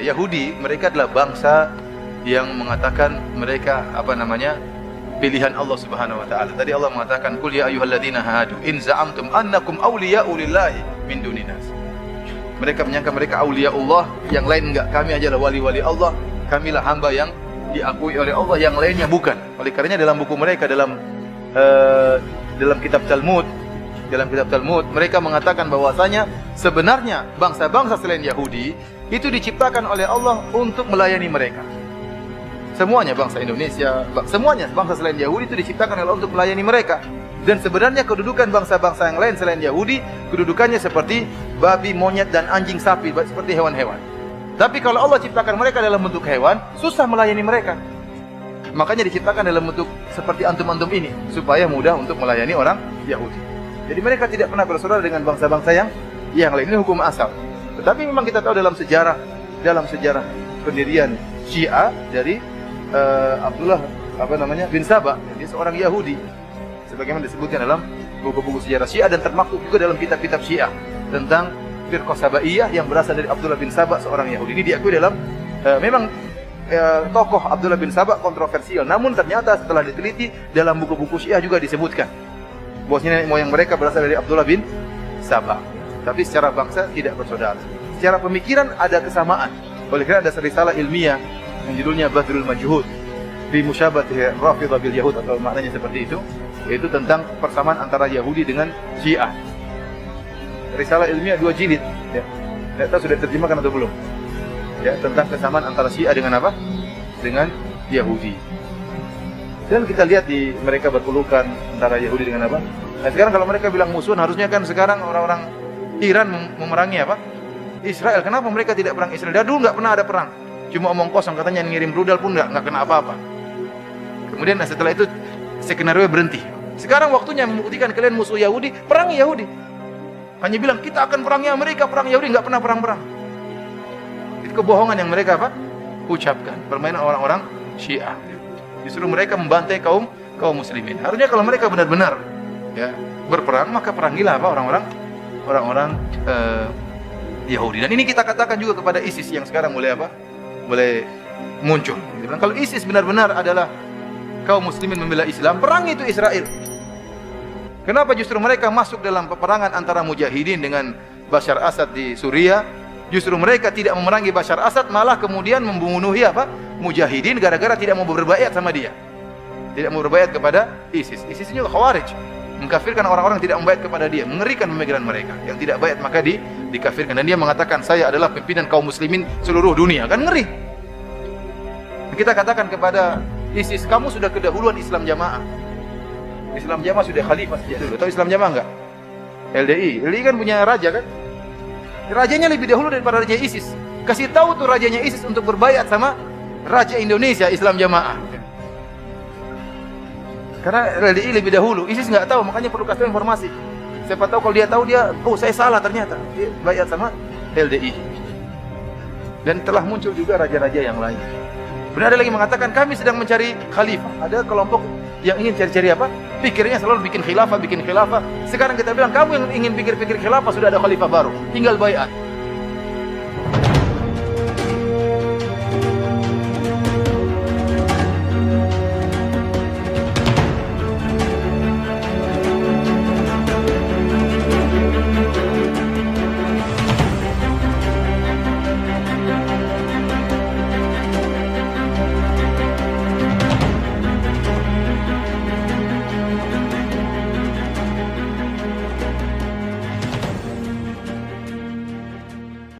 Yahudi, mereka adalah bangsa yang mengatakan mereka pilihan Allah Subhanahu wa taala. Tadi Allah mengatakan, "Qul ya ayyuhalladzina hadu in za'amtum annakum awliya'u lillahi min dunin nas." Mereka menyangka mereka aulia Allah, yang lain enggak. Kami ajalah wali-wali Allah, kamilah hamba yang diakui oleh Allah, yang lainnya bukan. Oleh karenanya dalam buku mereka, dalam kitab Talmud, mereka mengatakan bahwasanya sebenarnya bangsa-bangsa selain Yahudi itu diciptakan oleh Allah untuk melayani mereka. Semuanya, bangsa Indonesia, semuanya bangsa selain Yahudi itu diciptakan oleh Allah untuk melayani mereka. Dan sebenarnya kedudukan bangsa-bangsa yang lain selain Yahudi, kedudukannya seperti babi, monyet, dan anjing, sapi, seperti hewan-hewan. Tapi kalau Allah ciptakan mereka dalam bentuk hewan, susah melayani mereka. Makanya diciptakan dalam bentuk seperti antum-antum ini, supaya mudah untuk melayani orang Yahudi. Jadi mereka tidak pernah bersaudara dengan bangsa-bangsa yang lain. Ini hukum asal. Tetapi memang kita tahu dalam sejarah pendirian Syiah dari Abdullah bin Saba, dia seorang Yahudi. Sebagaimana disebutkan dalam buku-buku sejarah Syiah dan termaktub juga dalam kitab-kitab Syiah tentang Firqah Sabaiyah yang berasal dari Abdullah bin Saba, seorang Yahudi. Ini diakui dalam tokoh Abdullah bin Saba kontroversial. Namun ternyata setelah diteliti dalam buku-buku Syiah juga disebutkan bahwasanya nenek moyang mereka berasal dari Abdullah bin Saba. Tapi secara bangsa tidak bersaudara. Secara pemikiran ada kesamaan. Oleh karena ada risalah ilmiah yang judulnya Badrul Majhud fi Musyabahat Rafidhah bil Yahud, atau maknanya seperti itu, yaitu tentang persamaan antara Yahudi dengan Syiah. Risalah ilmiah 2 jilid, ya. Tidak tahu sudah terjemahkan atau belum? Ya, tentang kesamaan antara Syiah dengan apa? Dengan Yahudi. Dan kita lihat di mereka berpelukan antara Yahudi dengan apa? Nah, sekarang kalau mereka bilang musuhan, harusnya kan sekarang orang-orang Iran memerangi apa? Israel. Kenapa mereka tidak perang Israel? Dari dulu nggak pernah ada perang. Cuma omong kosong, katanya ngirim rudal pun nggak kena apa-apa. Kemudian setelah itu skenario berhenti. Sekarang waktunya membuktikan kalian musuh Yahudi, perangi Yahudi. Hanya bilang kita akan perangi Amerika, perang Yahudi, nggak pernah perang-perang. Itu kebohongan yang mereka ucapkan, permainan orang-orang Syiah. Justru mereka membantai kaum muslimin. Harusnya kalau mereka benar-benar berperang, maka perangilah orang-orang Yahudi. Dan ini kita katakan juga kepada ISIS yang sekarang mulai muncul. Kalau ISIS benar-benar adalah kaum muslimin membela Islam, perangi itu Israel. Kenapa justru mereka masuk dalam peperangan antara mujahidin dengan Bashar Assad di Suriah? Justru mereka tidak memerangi Bashar Assad, malah kemudian membunuhi mujahidin gara-gara tidak mau berbaiat sama dia. Tidak mau berbaiat kepada ISIS. ISIS juga khawarij, mengkafirkan orang-orang yang tidak membaiat kepada dia. Mengerikan pemikiran mereka. Yang tidak baiat maka dikafirkan. Dan dia mengatakan, saya adalah pimpinan kaum muslimin seluruh dunia. Kan ngeri. Kita katakan kepada ISIS, kamu sudah kedahuluan Islam Jamaah. Islam Jamaah sudah khalifah sejak dulu. Tahu Islam Jamaah enggak? LDI kan punya raja kan? Rajanya lebih dahulu daripada raja ISIS. Kasih tahu tuh rajanya ISIS untuk berbaiat sama raja Indonesia Islam Jamaah. Karena LDI lebih dahulu, ISIS enggak tahu, makanya perlu kasih informasi. Siapa tahu kalau dia tahu, saya salah ternyata. Dia baiat sama LDI. Dan telah muncul juga raja-raja yang lain. Benar, ada lagi mengatakan kami sedang mencari khalifah. Ada kelompok yang ingin cari-cari apa? Pikirnya selalu bikin khilafah. Sekarang kita bilang kamu yang ingin pikir-pikir khilafah, sudah ada khalifah baru. Tinggal baiat.